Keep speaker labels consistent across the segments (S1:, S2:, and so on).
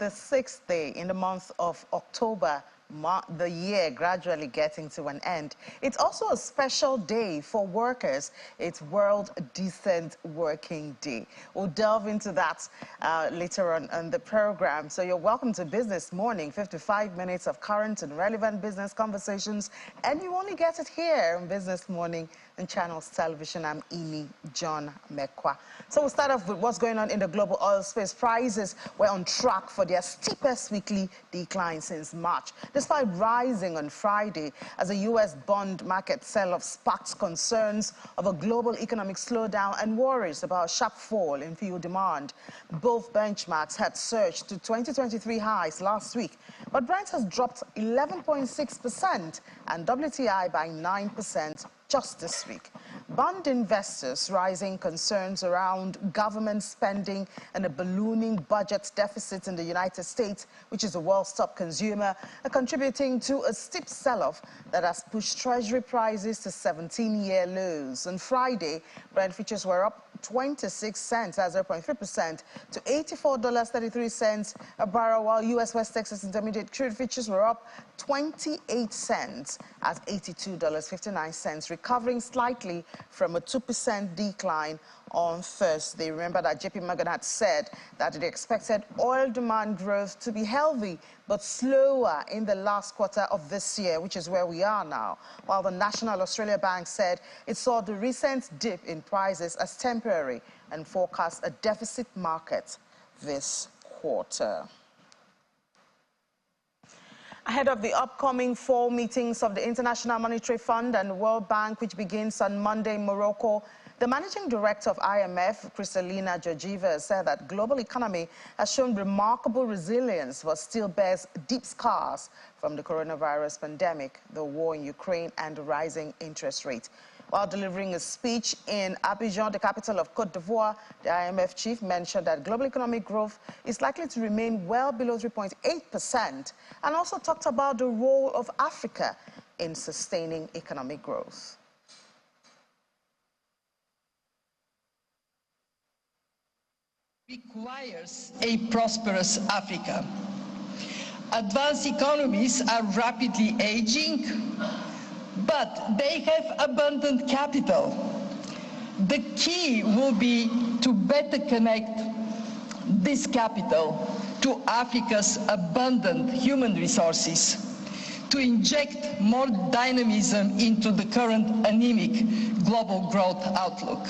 S1: the sixth day in the month of October, the year gradually getting to an end. It's also a special day for workers. It's World Decent Working Day. We'll delve into that later on the program. So you're welcome to Business Morning, 55 minutes of current and relevant business conversations. And you only get it here on Business Morning and Channels Television. I'm Imi John Mekwa. So we'll start off with what's going on in the global oil space. Prices were on track for their steepest weekly decline since March, despite rising on Friday as the U.S. bond market sell-off sparked concerns of a global economic slowdown and worries about a sharp fall in fuel demand. Both benchmarks had surged to 2023 highs last week, but Brent has dropped 11.6% and WTI by 9% just this week. Bond investors rising concerns around government spending and a ballooning budget deficit in the United States, which is the world's top consumer, are contributing to a steep sell-off that has pushed Treasury prices to 17-year lows. On Friday, Brent futures were up 26 cents, that's 0.3%, to $84.33 a barrel, while U.S. West Texas Intermediate crude futures were up 28 cents at $82.59, recovering slightly from a 2% decline on Thursday. Remember that JP Morgan had said that it expected oil demand growth to be healthy but slower in the last quarter of this year, which is where we are now, while the National Australia Bank said it saw the recent dip in prices as temporary and forecast a deficit market this quarter. Ahead of the upcoming fall meetings of the International Monetary Fund and the World Bank, which begins on Monday in Morocco, the managing director of IMF, Kristalina Georgieva, said that global economy has shown remarkable resilience but still bears deep scars from the coronavirus pandemic, the war in Ukraine, and the rising interest rate. While delivering a speech in Abidjan, the capital of Côte d'Ivoire, the IMF chief mentioned that global economic growth is likely to remain well below 3.8%, and also talked about the role of Africa in sustaining economic growth.
S2: Requires a prosperous Africa. Advanced economies are rapidly aging, but they have abundant capital. The key will be to better connect this capital to Africa's abundant human resources, to inject more dynamism into the current anemic global growth outlook.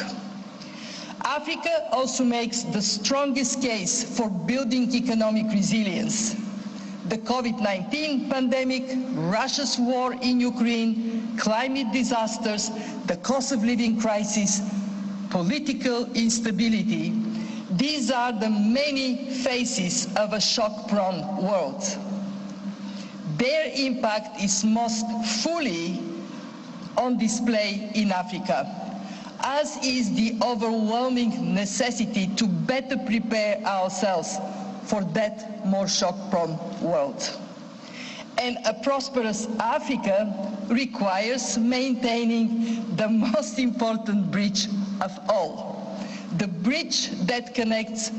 S2: Africa also makes the strongest case for building economic resilience. The COVID-19 pandemic, Russia's war in Ukraine, climate disasters, the cost of living crisis, political instability, these are the many faces of a shock-prone world. Their impact is most fully on display in Africa, as is the overwhelming necessity to better prepare ourselves for that more shock-prone world. And a prosperous Africa requires maintaining the most important bridge of all, the bridge that connects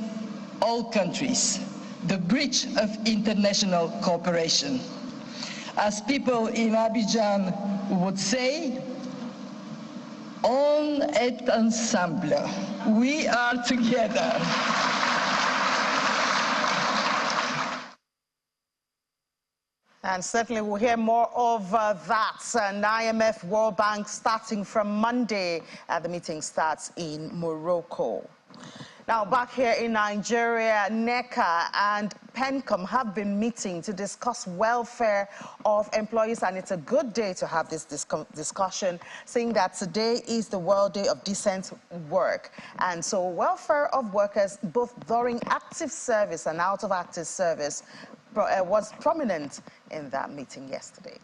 S2: all countries, the bridge of international cooperation. As people in Abidjan would say, on est ensemble. We are together.
S1: And certainly we'll hear more of that. And IMF World Bank starting from Monday. The meeting starts in Morocco. Now, back here in Nigeria, NECA and PENCOM have been meeting to discuss welfare of employees, and it's a good day to have this discussion, saying that today is the World Day of Decent Work. And so welfare of workers, both during active service and out of active service, was prominent in that meeting yesterday.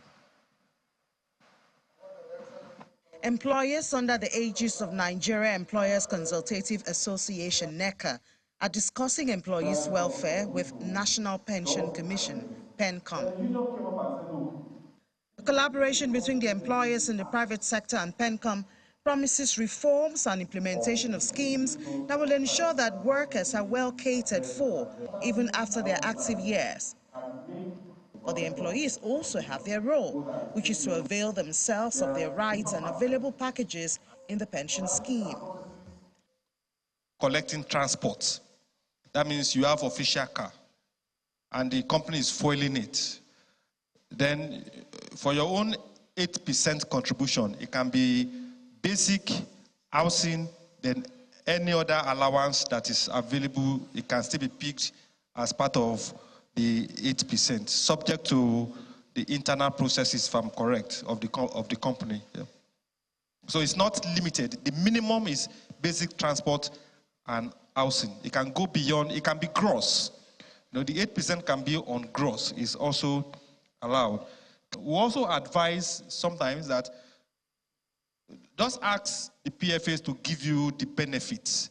S1: Employers under the aegis of Nigeria Employers Consultative Association, NECA, are discussing employees' welfare with National Pension Commission, PENCOM. A collaboration between the employers in the private sector and PENCOM promises reforms and implementation of schemes that will ensure that workers are well catered for even after their active years. But the employees also have their role, which is to avail themselves of their rights and available packages in the pension scheme.
S3: Collecting transport. That means you have official car and the company is fueling it. Then for your own 8% contribution, it can be basic housing, then any other allowance that is available, it can still be picked as part of the 8%, subject to the internal processes, if I'm correct, of the company. Yeah. So it's not limited. The minimum is basic transport and housing. It can go beyond, it can be gross. You know, the 8% can be on gross, is also allowed. We also advise sometimes that just ask the PFAs to give you the benefits.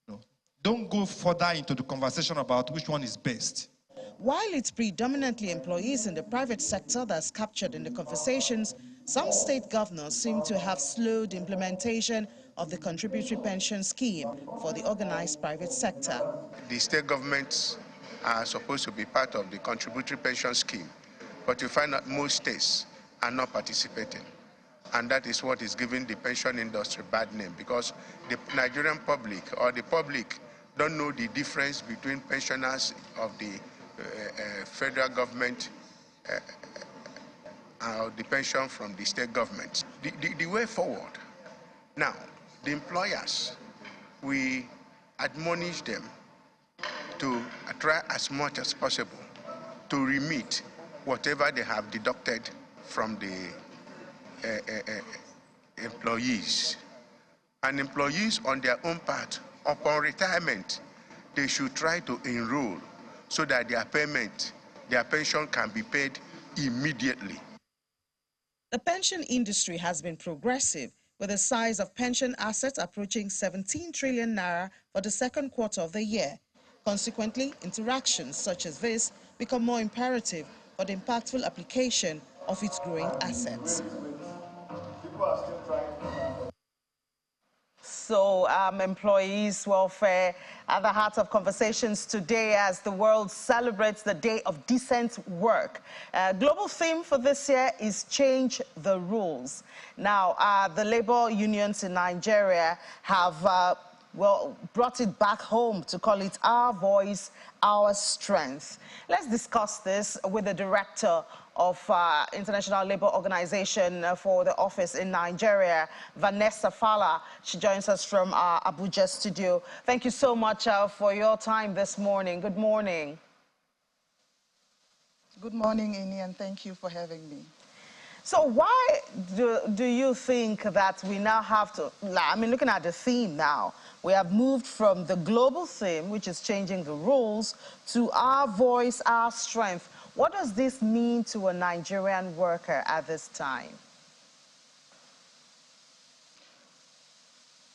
S3: You know, don't go further into the conversation about which one is best.
S1: While it's predominantly employees in the private sector that's captured in the conversations, some state governors seem to have slowed implementation of the contributory pension scheme for the organized private sector.
S4: The state governments are supposed to be part of the contributory pension scheme, but you find that most states are not participating. And that is what is giving the pension industry bad name, because the Nigerian public or the public don't know the difference between pensioners of the federal government or the pension from the state government. The way forward, now, the employers, we admonish them to try as much as possible to remit whatever they have deducted from the employees. And employees on their own part, upon retirement, they should try to enroll so that their pension can be paid immediately.
S1: The pension industry has been progressive, with the size of pension assets approaching 17 trillion naira for the second quarter of the year. Consequently, interactions such as this become more imperative for the impactful application of its growing assets. So employees' welfare at the heart of conversations today as the world celebrates the Day of Decent Work. Global theme for this year is Change the Rules. Now, the labor unions in Nigeria have brought it back home to call it Our Voice, Our Strength. Let's discuss this with the director of International Labour Organization for the office in Nigeria, Vanessa Fala. She joins us from our Abuja studio. Thank you so much for your time this morning. Good morning.
S5: Good morning, Ini, and thank you for having me.
S1: So why do you think that we now have to, I mean, looking at the theme now, we have moved from the global theme, which is changing the rules, to Our Voice, Our Strength. What does this mean to a Nigerian worker at this time?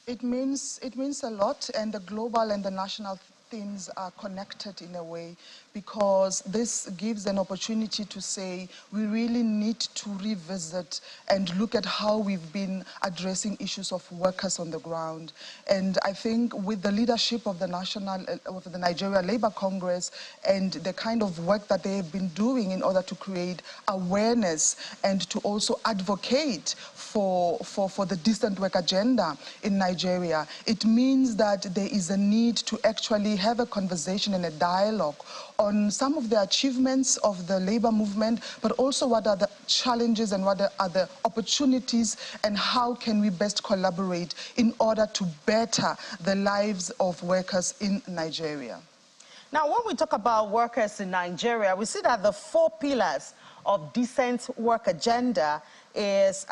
S5: It means a lot, and the global and the national themes are connected in a way, because this gives an opportunity to say we really need to revisit and look at how we've been addressing issues of workers on the ground. And I think with the leadership of the Nigeria Labour Congress and the kind of work that they've been doing in order to create awareness and to also advocate for the decent work agenda in Nigeria, it means that there is a need to actually have a conversation and a dialogue on some of the achievements of the labor movement, but also what are the challenges and what are the opportunities, and how can we best collaborate in order to better the lives of workers in Nigeria.
S1: Now, when we talk about workers in Nigeria, we see that the 4 pillars of decent work agenda is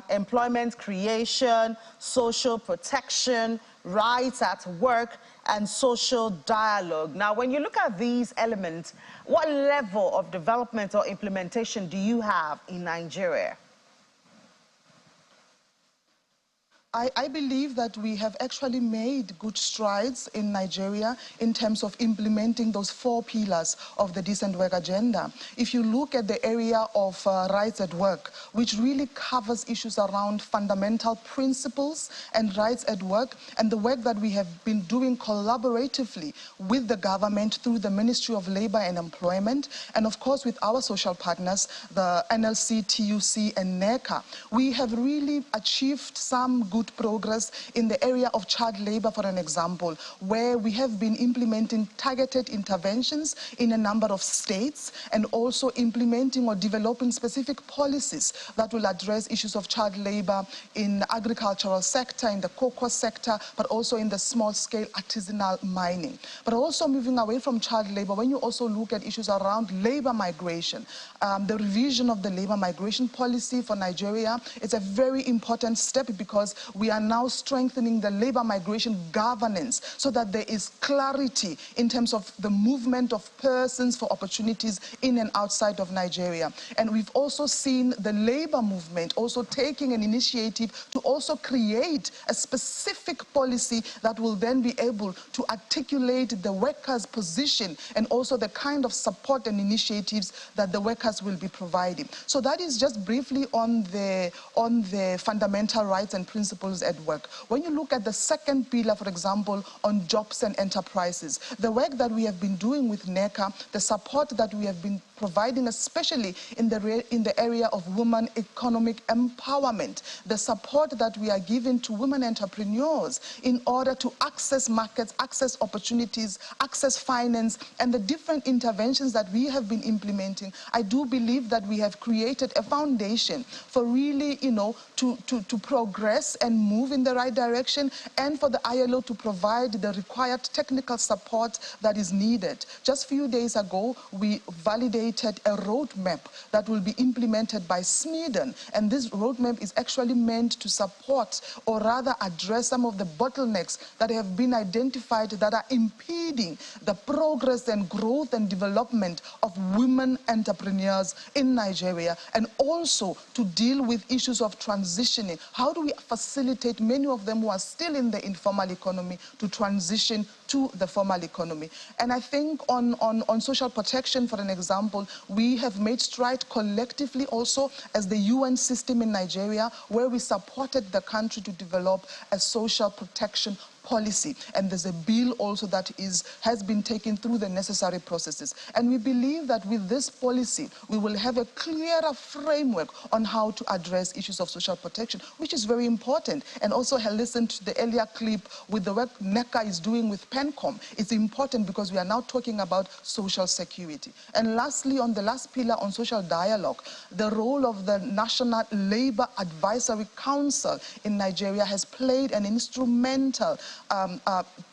S1: employment creation, social protection, rights at work, and social dialogue. Now, when you look at these elements, what level of development or implementation do you have in Nigeria?
S5: I believe that we have actually made good strides in Nigeria in terms of implementing those 4 pillars of the decent work agenda. If you look at the area of rights at work, which really covers issues around fundamental principles and rights at work, and the work that we have been doing collaboratively with the government through the Ministry of Labor and Employment, and of course with our social partners, the NLC, TUC, and NECA, we have really achieved some good progress in the area of child labor, for an example, where we have been implementing targeted interventions in a number of states and also implementing or developing specific policies that will address issues of child labor in the agricultural sector, in the cocoa sector, but also in the small-scale artisanal mining. But also moving away from child labor, when you also look at issues around labor migration, the revision of the labor migration policy for Nigeria is a very important step because we are now strengthening the labor migration governance so that there is clarity in terms of the movement of persons for opportunities in and outside of Nigeria. And we've also seen the labor movement also taking an initiative to also create a specific policy that will then be able to articulate the workers' position and also the kind of support and initiatives that the workers will be providing. So that is just briefly on the fundamental rights and principles at work. When you look at the second pillar, for example, on jobs and enterprises, the work that we have been doing with NECA, the support that we have been providing, especially in the area of women economic empowerment, the support that we are giving to women entrepreneurs in order to access markets, access opportunities, access finance, and the different interventions that we have been implementing, I do believe that we have created a foundation for really, to progress and move in the right direction, and for the ILO to provide the required technical support that is needed. Just a few days ago, we validated a roadmap that will be implemented by Sweden, and this roadmap is actually meant to support, or rather address, some of the bottlenecks that have been identified that are impeding the progress and growth and development of women entrepreneurs in Nigeria, and also to deal with issues of transitioning. How do we facilitate many of them who are still in the informal economy to transition to the formal economy? And I think on social protection, for an example, we have made strides collectively also as the UN system in Nigeria, where we supported the country to develop a social protection policy, and there's a bill also that has been taken through the necessary processes. And we believe that with this policy, we will have a clearer framework on how to address issues of social protection, which is very important. And also, I listened to the earlier clip with the work NECA is doing with PENCOM. It's important because we are now talking about social security. And lastly, on the last pillar on social dialogue, the role of the National Labor Advisory Council in Nigeria has played an instrumental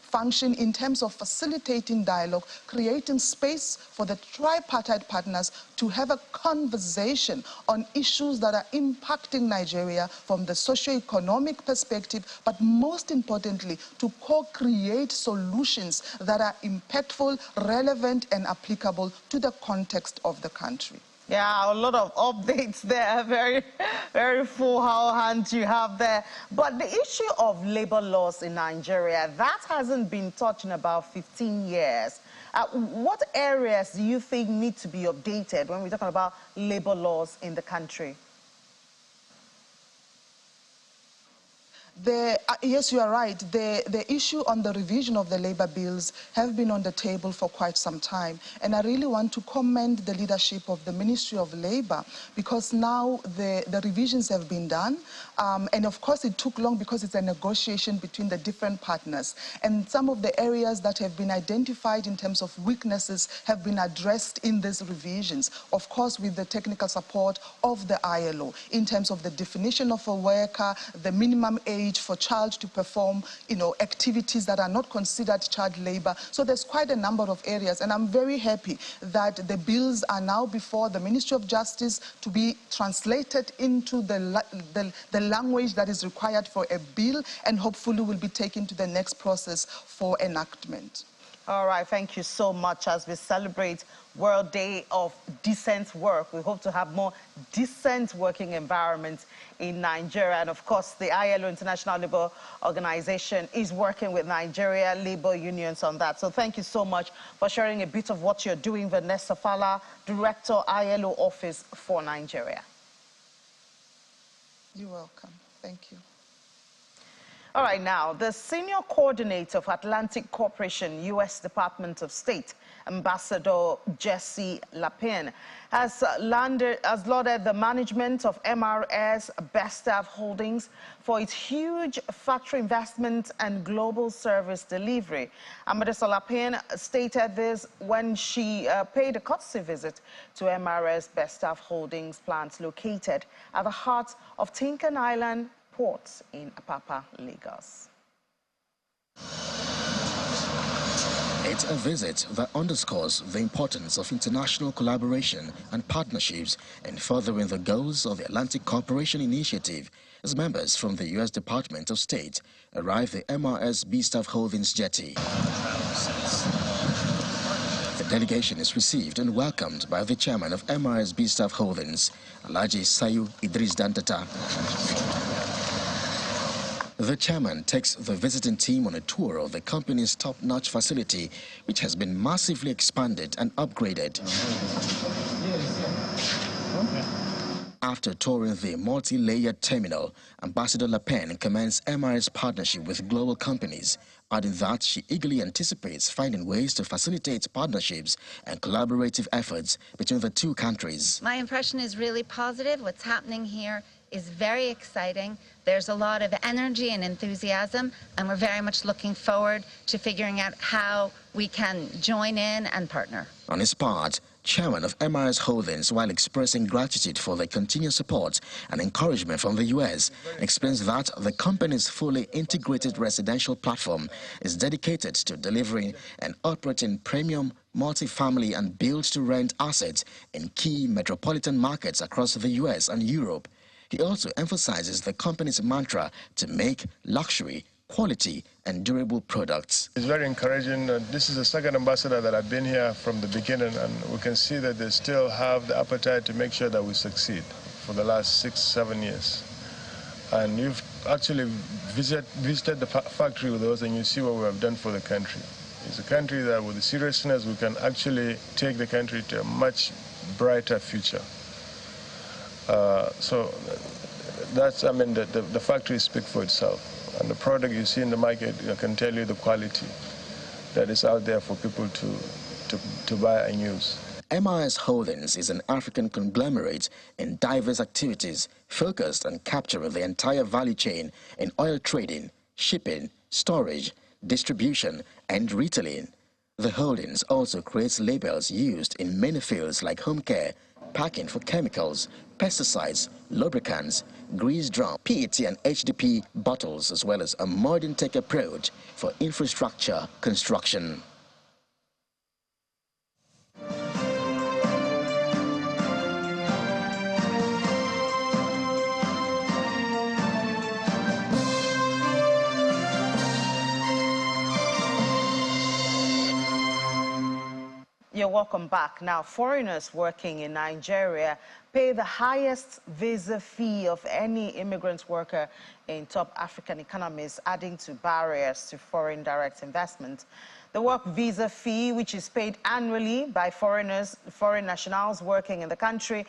S5: function in terms of facilitating dialogue, creating space for the tripartite partners to have a conversation on issues that are impacting Nigeria from the socio-economic perspective, but most importantly, to co-create solutions that are impactful, relevant, and applicable to the context of the country.
S1: Yeah, a lot of updates there. Very, very full hand you have there. But the issue of labor laws in Nigeria, that hasn't been touched in about 15 years. What areas do you think need to be updated when we're talking about labor laws in the country?
S5: Yes, you are right. The issue on the revision of the labor bills have been on the table for quite some time. And I really want to commend the leadership of the Ministry of Labor, because now the revisions have been done. And of course, it took long because it's a negotiation between the different partners. And some of the areas that have been identified in terms of weaknesses have been addressed in these revisions. Of course, with the technical support of the ILO, in terms of the definition of a worker, the minimum age for child to perform, activities that are not considered child labor. So there's quite a number of areas, and I'm very happy that the bills are now before the Ministry of Justice to be translated into the language that is required for a bill, and hopefully will be taken to the next process for enactment.
S1: All right, thank you so much. As we celebrate World Day of Decent Work, we hope to have more decent working environments in Nigeria. And of course, the ILO, International Labour Organization, is working with Nigeria labor unions on that. So thank you so much for sharing a bit of what you're doing, Vanessa Fala, Director, ILO Office for Nigeria.
S5: You're welcome. Thank you.
S1: All right, now, the senior coordinator of Atlantic Cooperation, U.S. Department of State, Ambassador Jesse Lapin, has lauded the management of MRS Best Staff Holdings for its huge factory investment and global service delivery. Ambassador Lapin stated this when she paid a courtesy visit to MRS Best Staff Holdings plant located at the heart of Tinkan Island Ports in Apapa, Lagos.
S6: It's a visit that underscores the importance of international collaboration and partnerships in furthering the goals of the Atlantic Cooperation Initiative as members from the U.S. Department of State arrived at MRS B-Staff Holdings jetty. The delegation is received and welcomed by the chairman of MRS B-Staff Holdings, Alhaji Sayu Idris Dantata. The chairman takes the visiting team on a tour of the company's top-notch facility, which has been massively expanded and upgraded. After touring the multi-layered terminal, Ambassador Lapin commends MR's partnership with global companies, adding that she eagerly anticipates finding ways to facilitate partnerships and collaborative efforts between the two countries.
S7: My impression is really positive. What's happening here is very exciting. There's a lot of energy and enthusiasm, and we're very much looking forward to figuring out how we can join in and partner.
S6: On his part, chairman of MRS Holdings, while expressing gratitude for the continued support and encouragement from the U.S., explains that the company's fully integrated residential platform is dedicated to delivering and operating premium multi-family and build-to-rent assets in key metropolitan markets across the U.S. and Europe. He also emphasizes the company's mantra to make luxury, quality, and durable products.
S8: It's very encouraging. This is the second ambassador that I've been here from the beginning, and we can see that they still have the appetite to make sure that we succeed for the last 6-7 years. And you've actually visited the factory with us, and you see what we have done for the country. It's a country that, with the seriousness, we can actually take the country to a much brighter future. So that's, I mean, the factories speak for itself. And the product you see in the market, I can tell you the quality that is out there for people to buy and use.
S6: MRS Holdings is an African conglomerate in diverse activities focused on capturing the entire value chain in oil trading, shipping, storage, distribution, and retailing. The holdings also creates labels used in many fields like home care, packing for chemicals, pesticides, lubricants, grease drum, PET and HDP bottles, as well as a modern tech approach for infrastructure construction.
S1: You're welcome back. Now, foreigners working in Nigeria pay the highest visa fee of any immigrant worker in top African economies, adding to barriers to foreign direct investment. The work visa fee, which is paid annually by foreign nationals working in the country,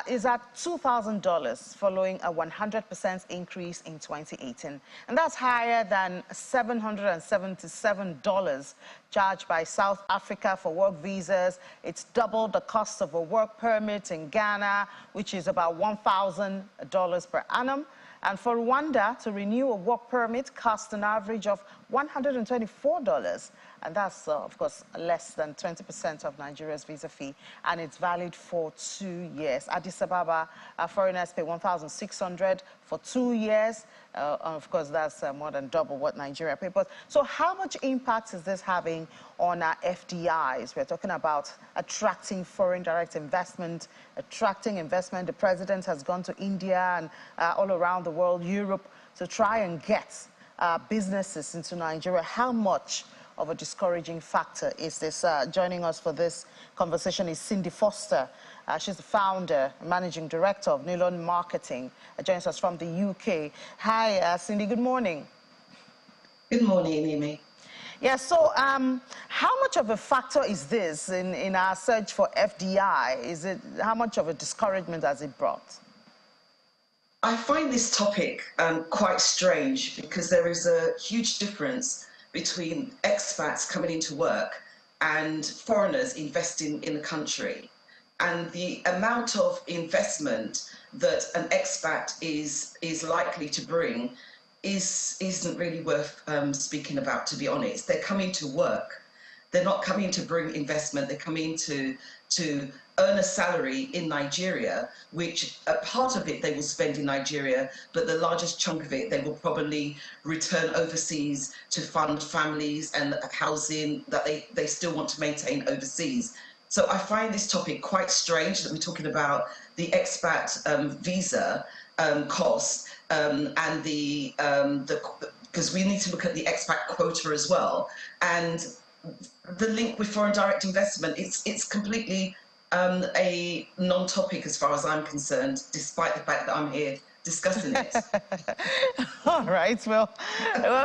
S1: is at $2,000 following a 100% increase in 2018. And that's higher than $777 charged by South Africa for work visas. It's double the cost of a work permit in Ghana, which is about $1,000 per annum. And for Rwanda, to renew a work permit costs an average of $124. And that's, of course, less than 20% of Nigeria's visa fee. And it's valid for 2 years. Addis Ababa, foreigners pay $1,600 for 2 years. Of course, that's more than double what Nigeria pays. So how much impact is this having on our FDIs? We're talking about attracting foreign direct investment, attracting investment. The president has gone to India and all around the world, Europe, to try and get businesses into Nigeria. How much of a discouraging factor is this? Joining us for this conversation is Cindy Foster. She's the founder, managing director of Nylon Marketing. Joins us from the UK. Hi, Cindy, good morning.
S9: Good morning, Amy.
S1: Yeah, so how much of a factor is this in our search for FDI? How much of a discouragement has it brought?
S9: I find this topic quite strange because there is a huge difference between expats coming into work and foreigners investing in the country. And the amount of investment that an expat is likely to bring isn't really worth speaking about, to be honest. They're coming to work. They're not coming to bring investment. They're coming to earn a salary in Nigeria, which a part of it they will spend in Nigeria, but the largest chunk of it they will probably return overseas to fund families and housing that they still want to maintain overseas. So I find this topic quite strange that we're talking about the expat visa costs and because we need to look at the expat quota as well, and the link with foreign direct investment. It's completely a non-topic as far as I'm concerned, despite the fact that I'm here discussing it.
S1: All right, well,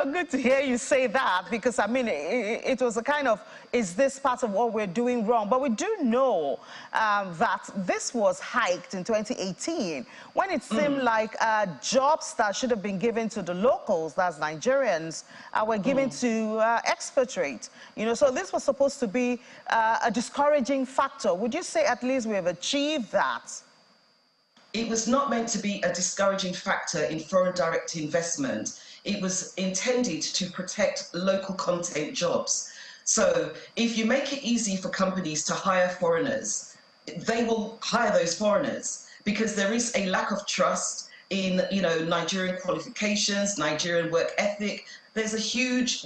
S1: good to hear you say that, because I mean, it was a kind of, is this part of what we're doing wrong? But we do know that this was hiked in 2018 when it seemed like jobs that should have been given to the locals, that's Nigerians, were given to expatriates. You know, so this was supposed to be a discouraging factor. Would you say at least we have achieved that?
S9: It was not meant to be a discouraging factor in foreign direct investment. It was intended to protect local content jobs. So if you make it easy for companies to hire foreigners, they will hire those foreigners because there is a lack of trust in, you know, Nigerian qualifications, Nigerian work ethic. There's a huge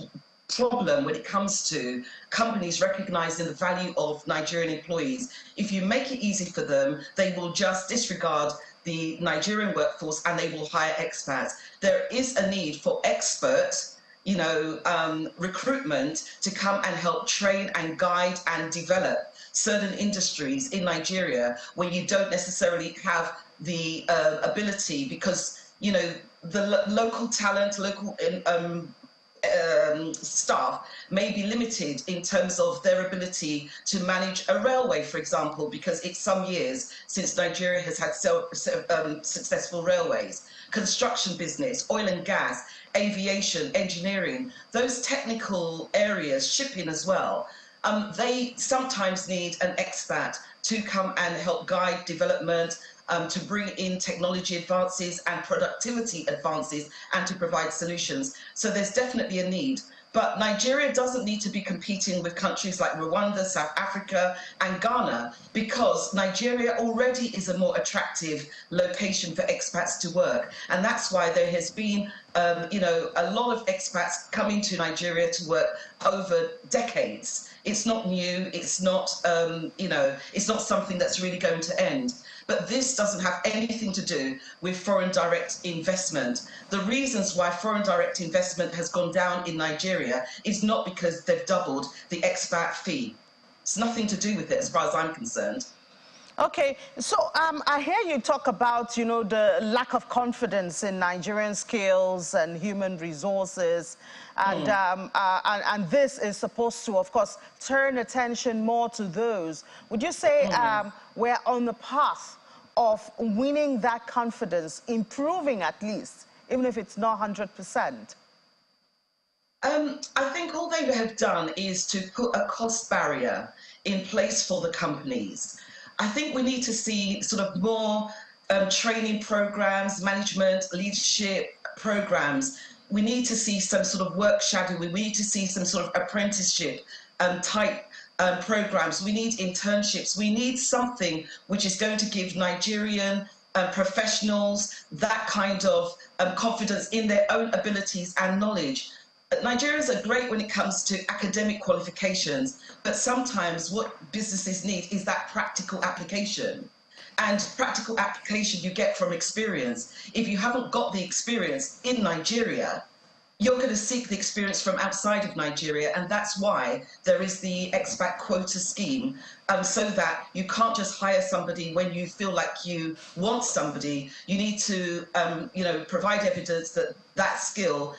S9: problem when it comes to companies recognizing the value of Nigerian employees. If you make it easy for them, they will just disregard the Nigerian workforce and they will hire expats. There is a need for expert, you know, recruitment to come and help train and guide and develop certain industries in Nigeria where you don't necessarily have the ability, because, you know, the local talent, local staff may be limited in terms of their ability to manage a railway, for example, because it's some years since Nigeria has had successful railways. Construction business, oil and gas, aviation, engineering, those technical areas, shipping as well, they sometimes need an expat to come and help guide development, to bring in technology advances and productivity advances and to provide solutions. So there's definitely a need. But Nigeria doesn't need to be competing with countries like Rwanda, South Africa and Ghana, because Nigeria already is a more attractive location for expats to work. And that's why there has been you know, a lot of expats coming to Nigeria to work over decades. It's not new, it's not, you know, it's not something that's really going to end. But this doesn't have anything to do with foreign direct investment. The reasons why foreign direct investment has gone down in Nigeria is not because they've doubled the expat fee. It's nothing to do with it as far as I'm concerned.
S1: Okay, so I hear you talk about, you know, the lack of confidence in Nigerian skills and human resources, and and this is supposed to, of course, turn attention more to those. Would you say we're on the path of winning that confidence, improving at least, even if it's not 100%?
S9: I think all they have done is to put a cost barrier in place for the companies. I think we need to see sort of more training programs, management, leadership programs. We need to see some sort of work shadowing. We need to see some sort of apprenticeship type programs. We need internships. We need something which is going to give Nigerian professionals that kind of confidence in their own abilities and knowledge. Nigerians are great when it comes to academic qualifications, but sometimes what businesses need is that practical application. And practical application you get from experience. If you haven't got the experience in Nigeria, you're going to seek the experience from outside of Nigeria, and that's why there is the expat quota scheme, so that you can't just hire somebody when you feel like you want somebody. You need to, provide evidence that that skill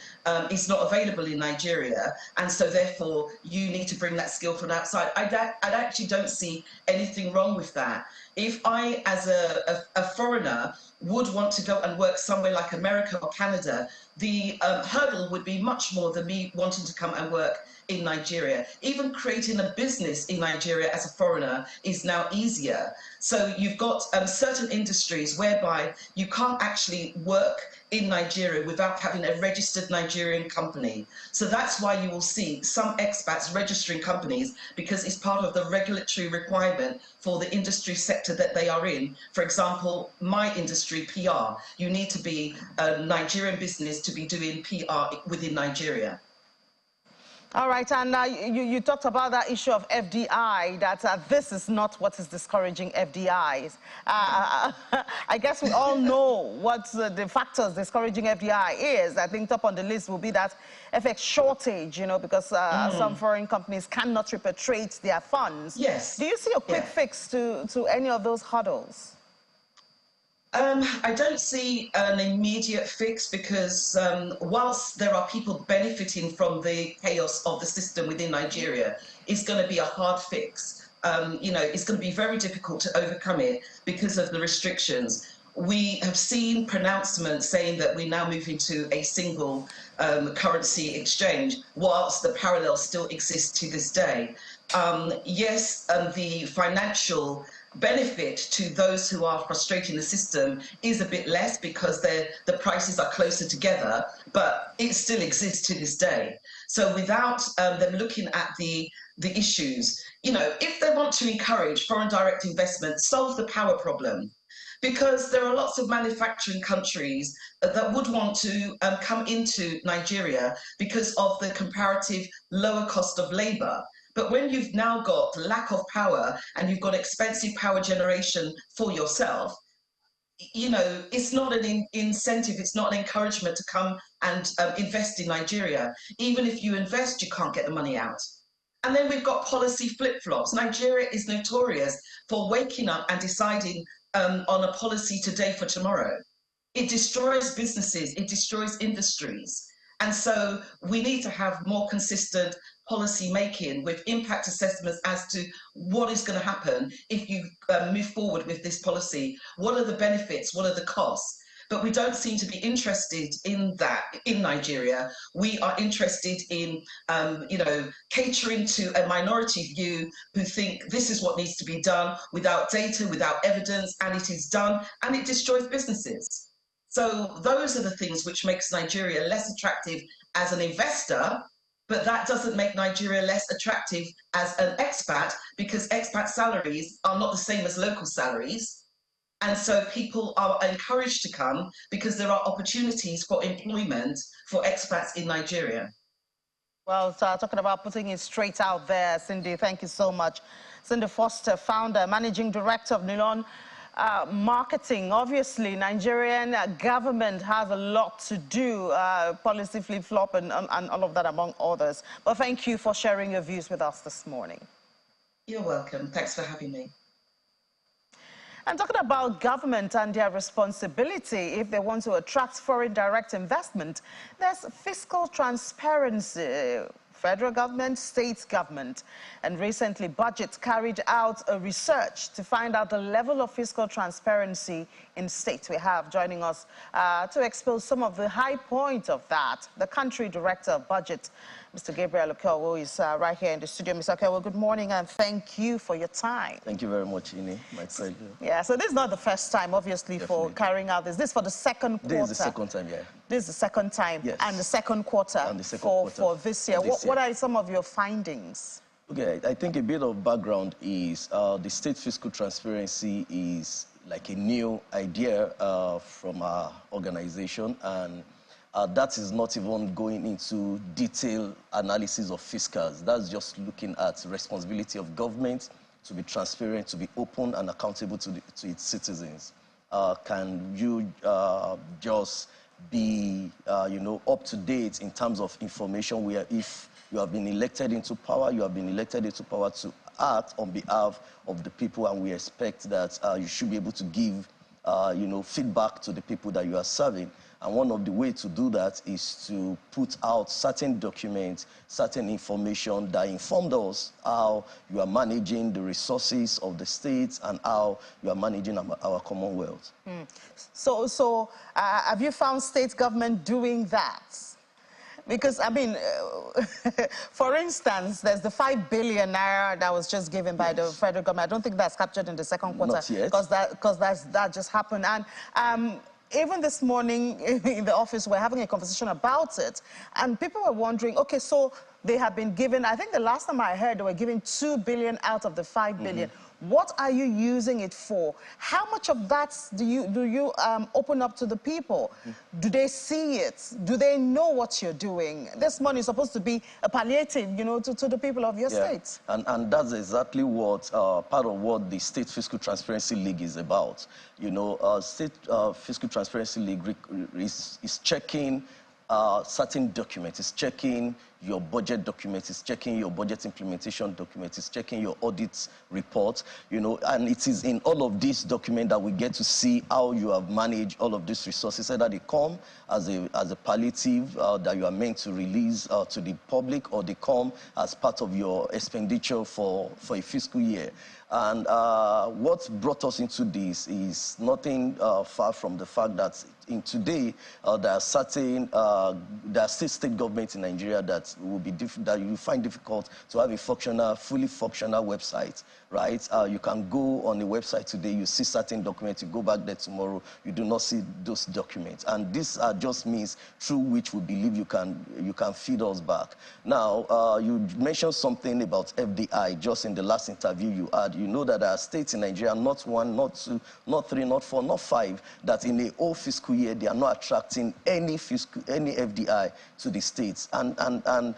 S9: is not available in Nigeria, and so therefore you need to bring that skill from outside. I actually don't see anything wrong with that. If I, as a foreigner, would want to go and work somewhere like America or Canada, the hurdle would be much more than me wanting to come and work in Nigeria. Even creating a business in Nigeria as a foreigner is now easier. So you've got certain industries whereby you can't actually work in Nigeria without having a registered Nigerian company. So that's why you will see some expats registering companies, because it's part of the regulatory requirement for the industry sector that they are in. For example, my industry, PR, you need to be a Nigerian business to be doing PR within Nigeria.
S1: All right, and you talked about that issue of FDI, that this is not what is discouraging FDIs. I guess we all know what the factors discouraging FDI is. I think top on the list will be that FX shortage, because some foreign companies cannot repatriate their funds.
S9: Yes.
S1: Do you see a quick fix to any of those hurdles?
S9: I don't see an immediate fix, because whilst there are people benefiting from the chaos of the system within Nigeria, it's going to be a hard fix. It's going to be very difficult to overcome it because of the restrictions. We have seen pronouncements saying that we're now moving to a single currency exchange, whilst the parallel still exists to this day. Yes, the financial benefit to those who are frustrating the system is a bit less, because the prices are closer together, but it still exists to this day. So without them looking at the issues, if they want to encourage foreign direct investment, solve the power problem. Because there are lots of manufacturing countries that would want to come into Nigeria because of the comparative lower cost of labor. But when you've now got lack of power and you've got expensive power generation for yourself, it's not an incentive, it's not an encouragement to come and invest in Nigeria. Even if you invest, you can't get the money out. And then we've got policy flip-flops. Nigeria is notorious for waking up and deciding on a policy today for tomorrow. It destroys businesses, it destroys industries. And so we need to have more consistent policy making with impact assessments as to what is going to happen if you move forward with this policy. What are the benefits? What are the costs? But we don't seem to be interested in that in Nigeria. We are interested in, catering to a minority view who think this is what needs to be done without data, without evidence, and it is done, and it destroys businesses. So those are the things which makes Nigeria less attractive as an investor, but that doesn't make Nigeria less attractive as an expat, because expat salaries are not the same as local salaries. And so people are encouraged to come because there are opportunities for employment for expats in Nigeria.
S1: Well, so talking about putting it straight out there, Cindy, thank you so much. Cindy Foster, founder, managing director of Nilon Marketing. Obviously, Nigerian government has a lot to do, policy flip-flop and all of that, among others. But thank you for sharing your views with us this morning.
S9: You're welcome. Thanks for having me.
S1: And talking about government and their responsibility if they want to attract foreign direct investment, there's fiscal transparency. Federal government, state government, and recently budget carried out a research to find out the level of fiscal transparency in states. We have joining us to expose some of the high points of that, the country director of budget, Mr. Gabriel Okeowo, is right here in the studio. Mr. Okeowo, good morning and thank you for your time.
S10: Thank you very much, Ini. My pleasure.
S1: Yeah, so this is not the first time, obviously, for carrying out this. This is for the second quarter.
S10: This is the second time, yeah.
S1: This is the second time,
S10: yes.
S1: And the second quarter, for this year. What are some of your findings?
S10: Okay, I think a bit of background is the state fiscal transparency is like a new idea from our organization, and that is not even going into detailed analysis of fiscals. That's just looking at responsibility of government to be transparent, to be open and accountable to its citizens. Can you just be, up to date in terms of information. Where if you have been elected into power, you have been elected into power to act on behalf of the people, and we expect that you should be able to give, feedback to the people that you are serving. And one of the ways to do that is to put out certain documents, certain information that informed us how you are managing the resources of the states and how you are managing our Commonwealth.
S1: So have you found state government doing that? Because, I mean, for instance, there's the 5 billion naira that was just given by the federal government. I don't think that's captured in the second quarter.
S10: Not yet.
S1: Because that just happened. And even this morning in the office, we're having a conversation about it. And people were wondering, okay, so they have been given, I think the last time I heard, they were giving 2 billion out of the 5 billion. What are you using it for? How much of that do you open up to the people? Do they see it? Do they know what you're doing? This money is supposed to be a palliative, to the people of your state.
S10: And that's exactly what part of what the State Fiscal Transparency League is about. State Fiscal Transparency League is checking certain documents. It's checking your budget documents, it's checking your budget implementation documents, it's checking your audit report, and it is in all of these documents that we get to see how you have managed all of these resources, either they come as a palliative that you are meant to release to the public, or they come as part of your expenditure for a fiscal year. And what brought us into this is nothing far from the fact that in today there are still state governments in Nigeria that will be that you find difficult to have a fully functional website, right? You can go on the website today, you see certain documents, you go back there tomorrow, you do not see those documents, and these are just means through which we believe you can feed us back. Now, you mentioned something about FDI just in the last interview you had. You know that there are states in Nigeria, not one, not two, not three, not four, not five, that in a whole fiscal year they are not attracting any FDI to the states. And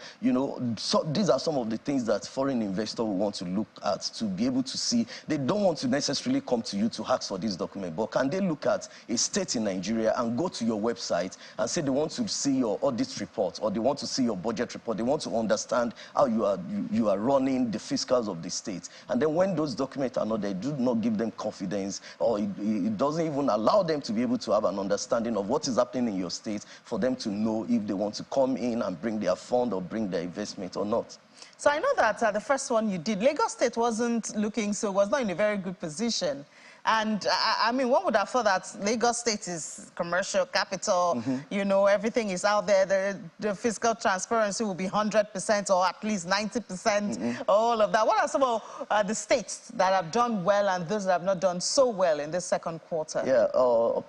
S10: so these are some of the things that foreign investors will want to look at to be able to see. They don't want to necessarily come to you to ask for this document, but can they look at a state in Nigeria and go to your website and say they want to see your audit report, or they want to see your budget report, they want to understand how you are running the fiscals of the state. And then when those documents are not there, do not give them confidence, or it doesn't even allow them to be able to have an understanding of what is happening in your state for them to know if they want to come in and bring their fund or bring their investment or not.
S1: So I know that the first one you did, Lagos State was not in a very good position. And I mean, one would have thought that Lagos State is commercial capital, everything is out there. The fiscal transparency will be 100% or at least 90%, all of that. What are some of the states that have done well and those that have not done so well in this second quarter?
S10: Yeah,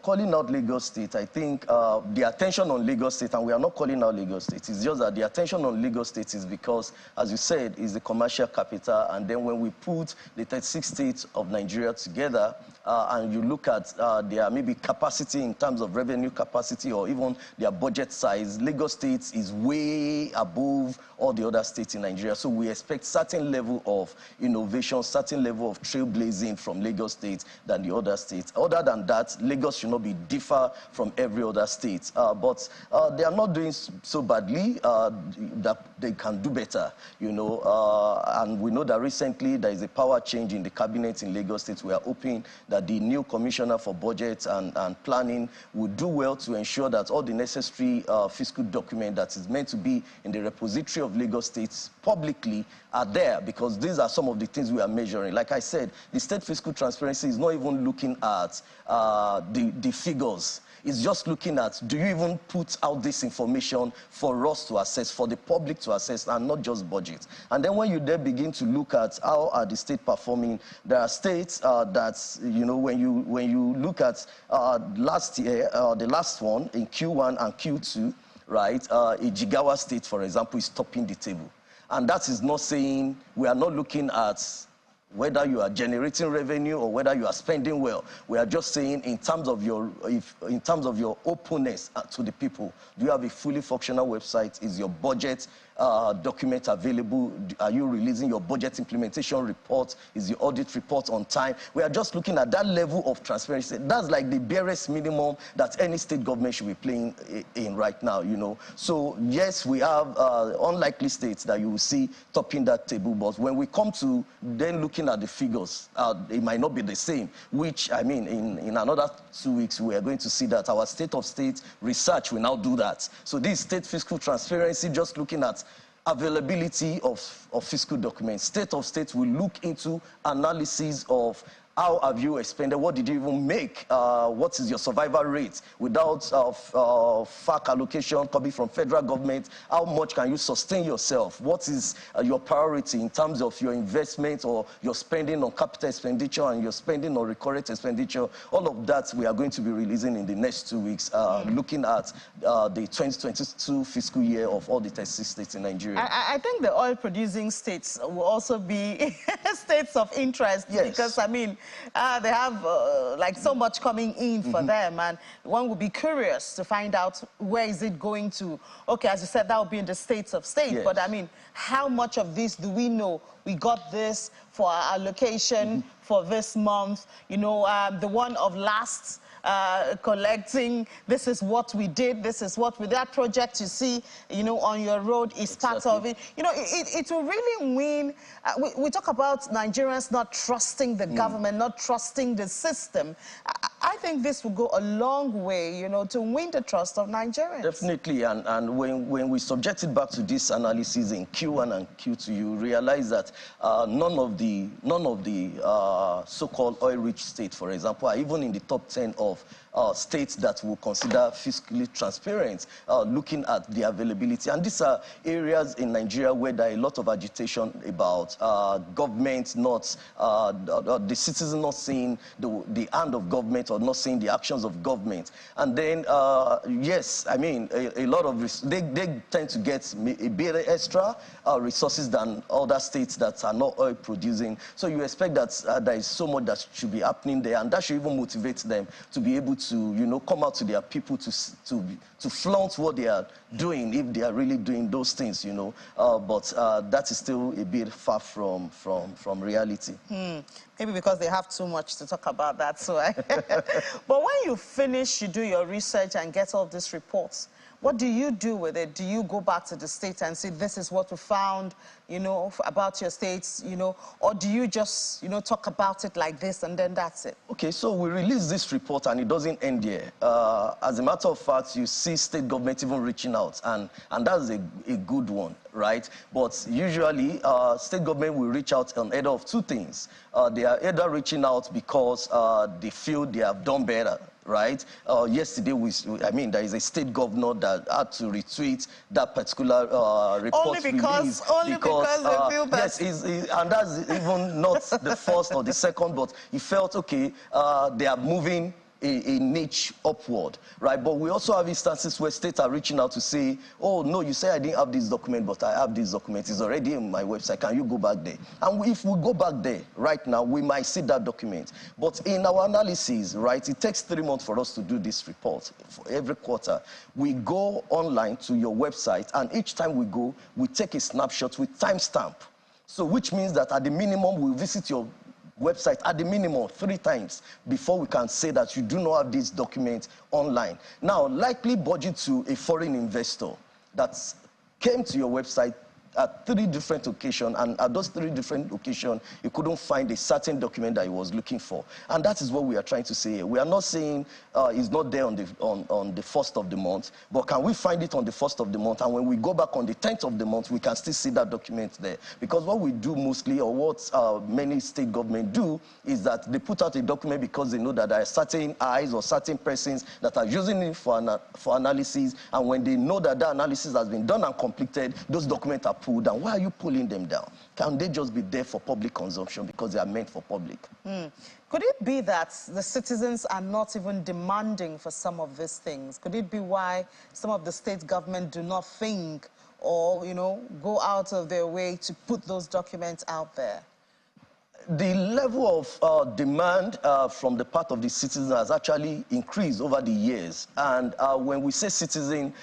S10: calling out Lagos State, I think the attention on Lagos State, and we are not calling out Lagos State, it's just that the attention on Lagos State is because, as you said, is the commercial capital, and then when we put the 36 states of Nigeria together, and you look at their maybe capacity in terms of revenue capacity or even their budget size, Lagos State is way above all the other states in Nigeria. So we expect certain level of innovation, certain level of trailblazing from Lagos State than the other states. Other than that, Lagos should not be differ from every other state. But they are not doing so badly that they can do better, and we know that recently there is a power change in the cabinet in Lagos State. We are hoping that the new commissioner for budget and planning will do well to ensure that all the necessary fiscal document that is meant to be in the repository of Lagos State publicly are there, because these are some of the things we are measuring. Like I said, the state fiscal transparency is not even looking at the figures. It's just looking at, do you even put out this information for us to assess, for the public to assess, and not just budget. And then when you then begin to look at how are the state performing, there are states that, when you look at last year, the last one in Q1 and Q2, right, a Jigawa state, for example, is topping the table. And that is not saying, we are not looking at whether you are generating revenue or whether you are spending well. We are just saying in terms of your openness to the people, do you have a fully functional website? Is your budget document available? Are you releasing your budget implementation report? Is your audit report on time? We are just looking at that level of transparency. That's like the barest minimum that any state government should be playing in right now, you know. So yes, we have unlikely states that you will see topping that table, but when we come to then looking at the figures, it might not be the same, which, I mean, in another 2 weeks, we are going to see that our state of state research will now do that. So this state fiscal transparency, just looking at availability of fiscal documents. State of state will look into analysis of how have you expended? What did you even make? What is your survival rate without FAC allocation coming from federal government? How much can you sustain yourself? What is your priority in terms of your investment or your spending on capital expenditure and your spending on recurrent expenditure? All of that we are going to be releasing in the next 2 weeks, looking at the 2022 fiscal year of all the 36 states in Nigeria.
S1: I think the oil-producing states will also be states of interest,
S10: yes,
S1: because, I mean, they have like so much coming in for them, and one would be curious to find out where is it going to. Okay, as you said, that would be in the states of state,
S10: yes,
S1: but I mean, how much of this do we know? We got this for our allocation for this month, you know, the one of last collecting, this is what we did, this is what with that project you see, you know, on your road is part of it. You know, it will really win. We talk about Nigerians not trusting the government, not trusting the system. I think this will go a long way, you know, to win the trust of Nigerians.
S10: Definitely, and when we subject it back to this analysis in Q1 and Q2, you realize that none of the so-called oil-rich states, for example, are even in the top 10 of states that will consider fiscally transparent, looking at the availability. And these are areas in Nigeria where there are a lot of agitation about government not, the citizen not seeing the hand of government or not seeing the actions of government. And then, yes, I mean, a lot of, they tend to get a bit extra resources than other states that are not oil producing. So you expect that there is so much that should be happening there, and that should even motivate them to be able to, you know, come out to their people to flaunt what they are doing, if they are really doing those things, you know. But that is still a bit far from reality.
S1: Maybe because they have too much to talk about that. So, but when you finish, you do your research and get all these reports, what do you do with it? Do you go back to the state and say, this is what we found, you know, about your states, you know, or do you just, you know, talk about it like this and then that's it?
S10: Okay, so we release this report and it doesn't end here. As a matter of fact, you see state government even reaching out, and that's a good one, right? But usually, state government will reach out on either of two things. They are either reaching out because they feel they have done better, right? Yesterday, I mean, there is a state governor that had to retweet that particular report.
S1: Only because they feel that.
S10: Yes, and that's even not the first or the second, but he felt, okay, they are moving a niche upward, right? But we also have instances where states are reaching out to say, oh, no, you say I didn't have this document, but I have this document. It's already in my website. Can you go back there? And if we go back there right now, we might see that document. But in our analysis, right, it takes 3 months for us to do this report. For every quarter, we go online to your website, and each time we go, we take a snapshot with timestamp. So which means that at the minimum, we'll visit your website at the minimum 3 times before we can say that you do not have this document online. Now, likely budget to a foreign investor that came to your website at 3 different occasions, and at those 3 different occasions, you couldn't find a certain document that he was looking for. And that is what we are trying to say here. We are not saying it's not there on the 1st of the month, but can we find it on the 1st of the month? And when we go back on the 10th of the month, we can still see that document there. Because what we do mostly, or what many state governments do, is that they put out a document because they know that there are certain eyes or certain persons that are using it for analysis, and when they know that that analysis has been done and completed, those documents are pulled down. Why are you pulling them down? Can they just be there for public consumption because they are meant for public?
S1: Could it be that the citizens are not even demanding for some of these things? Could it be why some of the state government do not think or, you know, go out of their way to put those documents out there?
S10: the level of demand from the part of the citizens has actually increased over the years. And when we say citizen,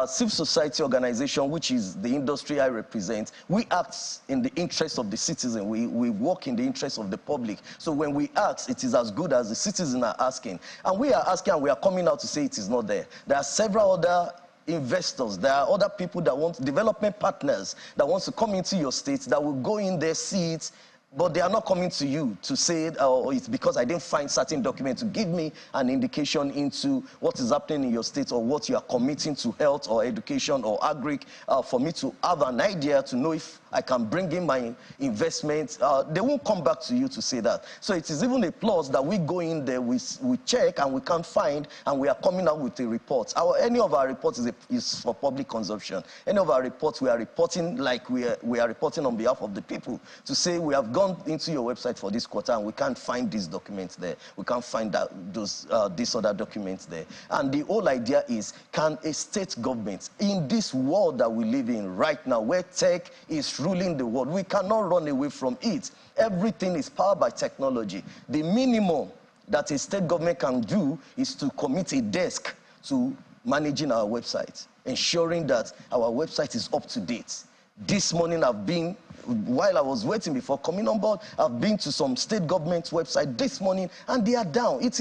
S10: civil society organization, which is the industry I represent, we act in the interest of the citizen. We work in the interest of the public. So when we ask, it is as good as the citizens are asking. And we are asking and we are coming out to say it is not there. There are several other investors, there are other people that want, development partners that want to come into your state, that will go in there, see it, but they are not coming to you to say it's because I didn't find certain document to give me an indication into what is happening in your state or what you are committing to health or education or agri, for me to have an idea to know if I can bring in my investments. They won't come back to you to say that. So it is even a plus that we go in there, we check and we can't find, and we are coming out with a report. Any of our reports is for public consumption. Any of our reports, we are reporting like we are reporting on behalf of the people to say we have gone into your website for this quarter and we can't find these documents there. We can't find these other documents there. And the whole idea is, can a state government, in this world that we live in right now, where tech is ruling the world, we cannot run away from it. Everything is powered by technology. The minimum that a state government can do is to commit a desk to managing our website, ensuring that our website is up to date. This morning I've been, while I was waiting before coming on board, I've been to some state government website this morning and they are down. It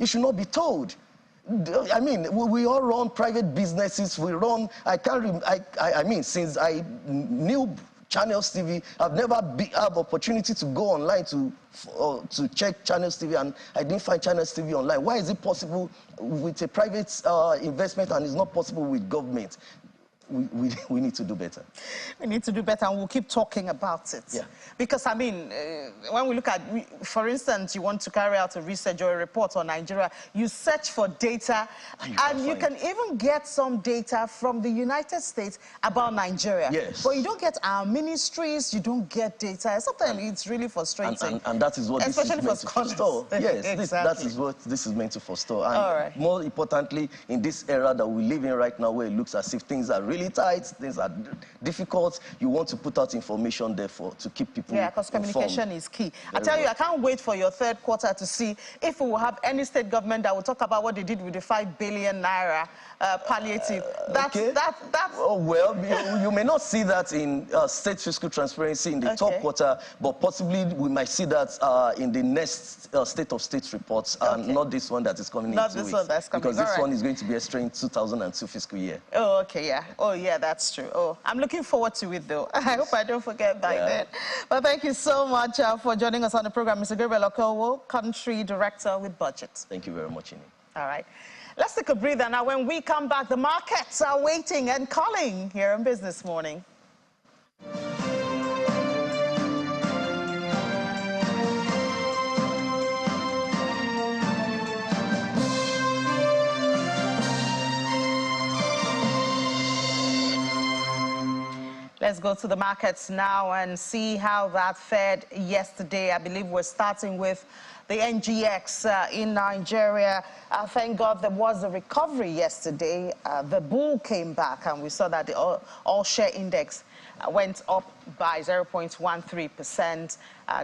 S10: should not be told. I mean, we all run private businesses. We run, I mean, since I knew Channels TV, I've never had opportunity to go online to check Channels TV, and I didn't find Channels TV online. Why is it possible with a private investment and it's not possible with government? We need to do better.
S1: We need to do better, and we'll keep talking about it.
S10: Yeah.
S1: Because, I mean, when we look at, for instance, you want to carry out a research or a report on Nigeria, you search for data, and you can even get some data from the United States about Nigeria.
S10: Yes.
S1: But you don't get our ministries, you don't get data. Sometimes it's really frustrating.
S10: And that is what this is meant to forestall. Yes,
S1: exactly.
S10: that is what this is meant to forestall. And
S1: all right.
S10: More importantly, in this era that we live in right now, where it looks as if things are really tight, things are difficult, you want to put out information there to keep people informed.
S1: Because communication is key. I tell you, I can't wait for your third quarter to see if we will have any state government that will talk about what they did with the 5 billion naira palliative.
S10: Oh, well, you may not see that in state fiscal transparency in the top quarter, but possibly we might see that in the next state of states reports, and not this one that is coming
S1: not this one that's coming.
S10: Because this one is going to be extra in 2002 fiscal year.
S1: Oh, okay, yeah. Oh, yeah, that's true. Oh, I'm looking forward to it, though. I hope I don't forget by then. But thank you so much for joining us on the program, Mr. Gabriel Okowo, Country Director with Budget.
S10: Thank you very much, Ini.
S1: All right. Let's take a breather now. When we come back, the markets are waiting and calling here on Business Morning. Let's go to the markets now and see how that fared yesterday. I believe we're starting with the NGX in Nigeria. Thank God there was a recovery yesterday. The bull came back and we saw that the all-share index went up by 0.13%,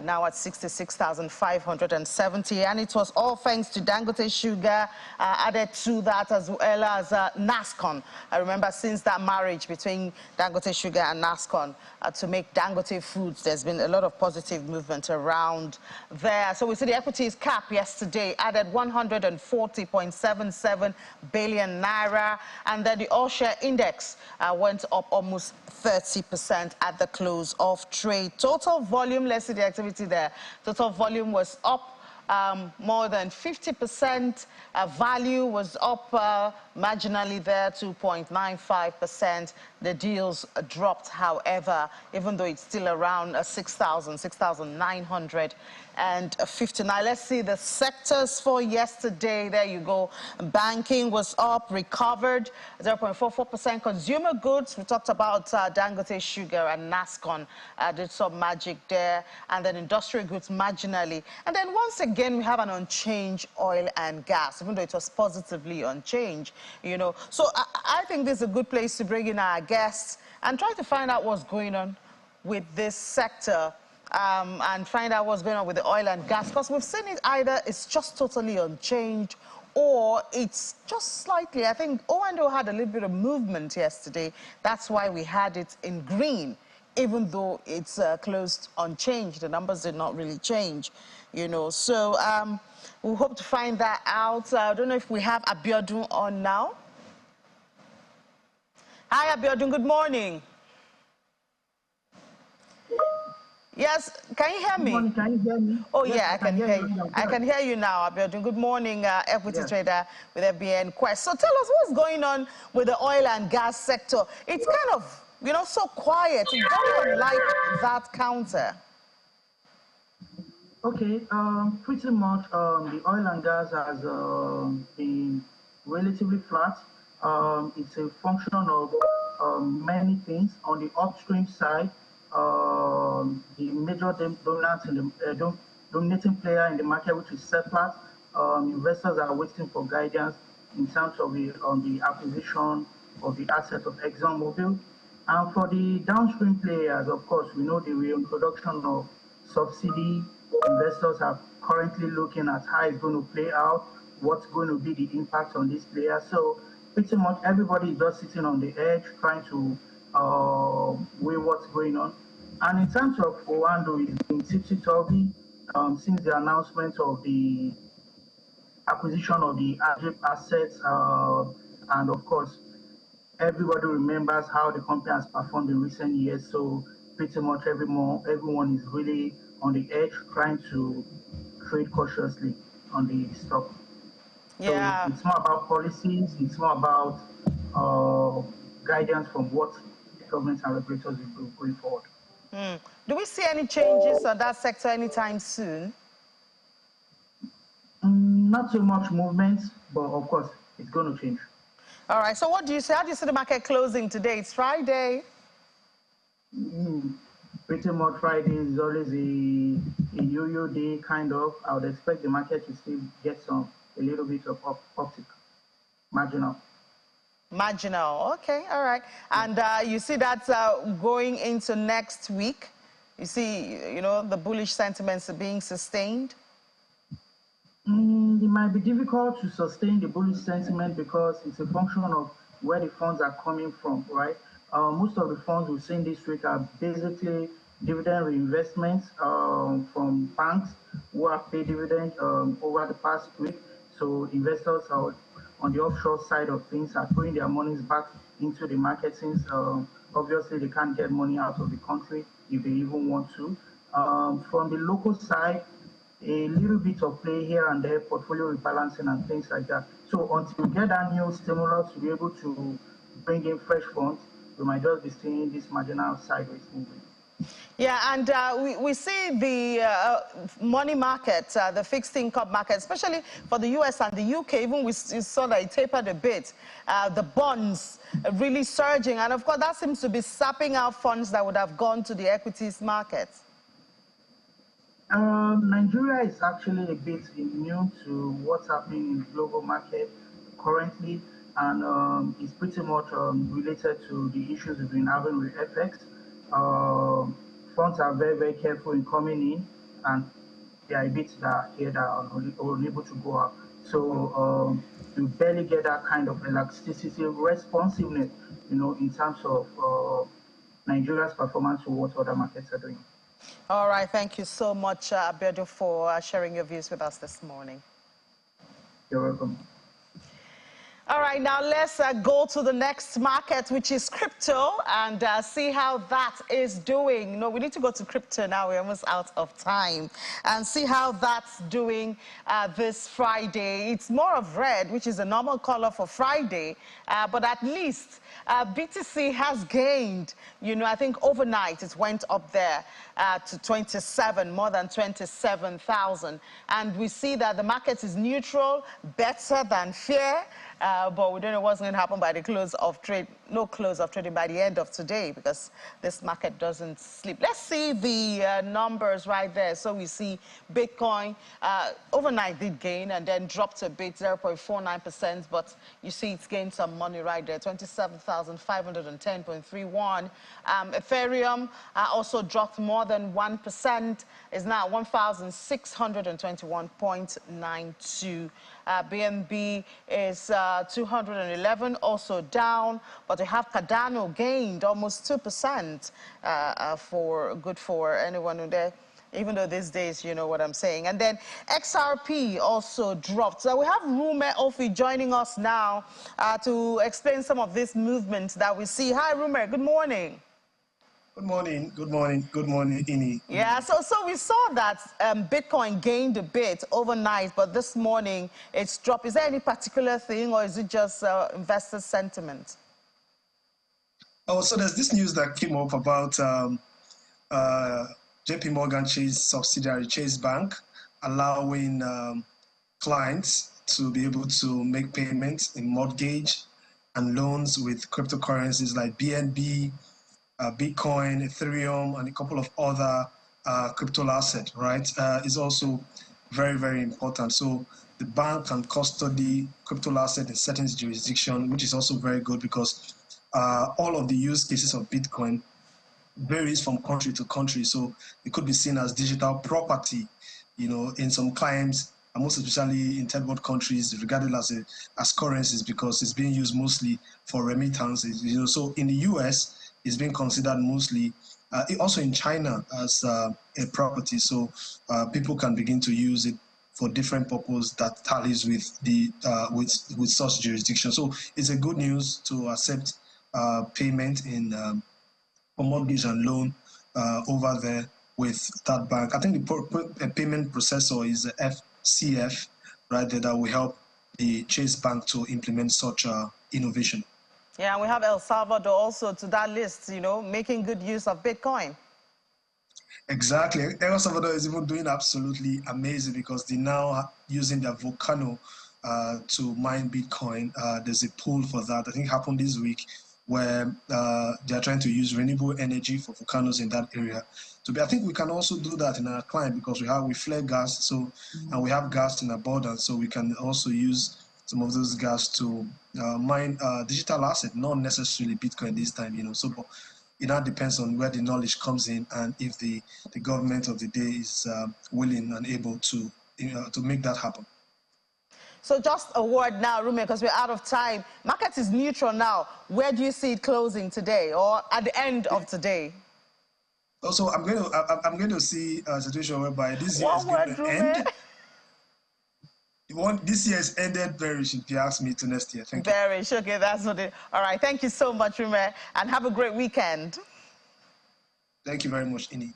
S1: now at 66,570. And it was all thanks to Dangote Sugar, added to that as well as NASCON. I remember since that marriage between Dangote Sugar and NASCON to make Dangote Foods, there's been a lot of positive movement around there. So we see the equities cap yesterday added 140.77 billion naira. And then the all-share index went up almost 30% at the close of trade. Total volume, let's see the activity there. Total volume was up more than 50%. Value was up marginally there, 2.95%. The deals dropped, however, even though it's still around 6,959. Let's see the sectors for yesterday. There you go. Banking was up, recovered 0.44%. Consumer goods, we talked about Dangote Sugar and NASCON, did some magic there. And then industrial goods marginally. And then once again, we have an unchanged oil and gas, even though it was positively unchanged, you know. So I think this is a good place to bring in our guests and try to find out what's going on with this sector. and find out what's going on with the oil and gas, because we've seen it either it's just totally unchanged or it's just slightly. I think O&O had a little bit of movement yesterday. That's why we had it in green, even though it's closed unchanged. The numbers did not really change, you know. So we hope to find that out. I don't know if we have Abiodun on now. Hi, Abiodun, good morning. Yes, can you hear me?
S11: Good morning, can you hear me?
S1: Oh,
S11: yes,
S1: yeah, I can hear you. I can hear you now, Abiodun. Good morning, equity trader with FBN Quest. So tell us what's going on with the oil and gas sector. It's kind of, you know, so quiet. It's very unlike that counter.
S11: Okay, pretty much the oil and gas has been relatively flat. It's a function of many things. On the upstream side, the major dominating player in the market, which is Seplat, investors are waiting for guidance in terms of the acquisition of the asset of ExxonMobil. And for the downstream players, of course, we know the reintroduction of subsidy. Investors are currently looking at how it's going to play out, what's going to be the impact on these players. So pretty much everybody is just sitting on the edge, trying to weigh what's going on. And in terms of O&O, it's been tipsy-turvy since the announcement of the acquisition of the Adrip assets, and of course, everybody remembers how the company has performed in recent years. So pretty much everyone is really on the edge, trying to trade cautiously on the stock.
S1: Yeah.
S11: So it's more about policies, it's more about guidance from what governments and regulators will do going forward.
S1: Do we see any changes on that sector anytime soon?
S11: Not so much movement, but of course, it's going to change.
S1: All right, so what do you say? How do you see the market closing today? It's Friday.
S11: Pretty much Friday is always a yo-yo day, kind of. I would expect the market to still get a little bit of uptick, marginal.
S1: Marginal, okay, all right. And you see that going into next week? You see, you know, the bullish sentiments are being sustained?
S11: It might be difficult to sustain the bullish sentiment because it's a function of where the funds are coming from, right? Most of the funds we've seen this week are basically dividend reinvestments from banks who have paid dividends over the past week. So investors are on the offshore side of things are throwing their monies back into the market since obviously they can't get money out of the country if they even want to. From the local side, a little bit of play here and there, portfolio rebalancing and things like that. So until we get that new stimulus to be able to bring in fresh funds, we might just be seeing this marginal sideways movement.
S1: Yeah, and we see the money market, the fixed income market, especially for the US and the UK, even we saw that it tapered a bit. The bonds really surging, and of course that seems to be sapping out funds that would have gone to the equities market.
S11: Nigeria is actually a bit immune to what's happening in the global market currently, and it's pretty much related to the issues we've been having with FX. Funds are very, very careful in coming in, and there are bits that here that are unable to go up. So you barely get that kind of elasticity, responsiveness, you know, in terms of Nigeria's performance to what other markets are doing.
S1: All right, thank you so much, Abiodun, for sharing your views with us this morning.
S11: You're welcome.
S1: All right, now let's go to the next market, which is crypto, and see how that is doing. No, we need to go to crypto now. We're almost out of time. And see how that's doing this Friday. It's more of red, which is a normal color for Friday, but at least BTC has gained. You know, I think overnight it went up there to 27, more than 27,000. And we see that the market is neutral, better than fear. But we don't know what's going to happen by the close of trade no close of trading by the end of today because this market doesn't sleep. Let's see the numbers right there. So we see Bitcoin overnight did gain and then dropped a bit, 0.49%, but you see it's gained some money right there, 27,510.31. Ethereum also dropped more than 1%, is now 1,621.92. BNB is 211, also down, but we have Cardano gained almost 2% good for anyone who there, even though these days, you know what I'm saying. And then XRP also dropped. So we have Rume Ofi joining us now to explain some of this movement that we see. Hi, Rume, good morning.
S12: Good morning, Ini.
S1: Yeah, so we saw that Bitcoin gained a bit overnight, but this morning it's dropped. Is there any particular thing, or is it just investor sentiment?
S12: Oh, so there's this news that came up about JP Morgan Chase subsidiary Chase Bank allowing clients to be able to make payments in mortgage and loans with cryptocurrencies like BNB, Bitcoin, Ethereum, and a couple of other crypto assets, right, is also very, very important. So the bank can custody crypto asset in certain jurisdiction, which is also very good because all of the use cases of Bitcoin varies from country to country. So it could be seen as digital property, you know, in some climes, and most especially in third world countries, regarded as currencies because it's being used mostly for remittances. You know, so in the US, it's being considered mostly, also in China as a property. So people can begin to use it for different purposes that tallies with the with such jurisdiction. So it's a good news to accept payment in for mortgage and loan over there with that bank. I think the payment processor is the FCF, right there, that will help the Chase Bank to implement such innovation.
S1: Yeah, and we have El Salvador also to that list, you know, making good use of Bitcoin.
S12: Exactly. El Salvador is even doing absolutely amazing because they're now using their volcano to mine Bitcoin. There's a pool for that. I think it happened this week where they're trying to use renewable energy for volcanoes in that area. So I think we can also do that in our client because we flare gas, so and we have gas in abundance, so we can also use some of those gas to mine digital asset, not necessarily Bitcoin this time, you know. So it now depends on where the knowledge comes in and if the government of the day is willing and able to make that happen.
S1: So just a word now, Rume, because we're out of time. Market is neutral now. Where do you see it closing today or at the end of today?
S12: Also, I'm going to see a situation whereby this year is going to end. This year has ended bearish, if you ask me, to next year. Thank you.
S1: Bearish, okay, that's what it. All right, thank you so much, Rume, and have a great weekend.
S12: Thank you very much, Ini.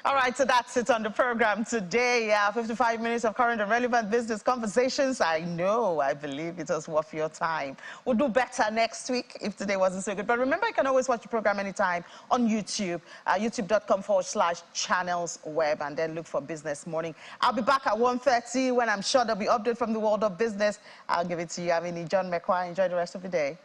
S1: All right, so that's it on the program today. 55 minutes of current and relevant business conversations. I believe it was worth your time. We'll do better next week if today wasn't so good. But remember, you can always watch the program anytime on YouTube, youtube.com/channelsweb, and then look for Business Morning. I'll be back at 1:30 when I'm sure there'll be update from the world of business. I'll give it to you. John McQuarrie. Enjoy the rest of the day.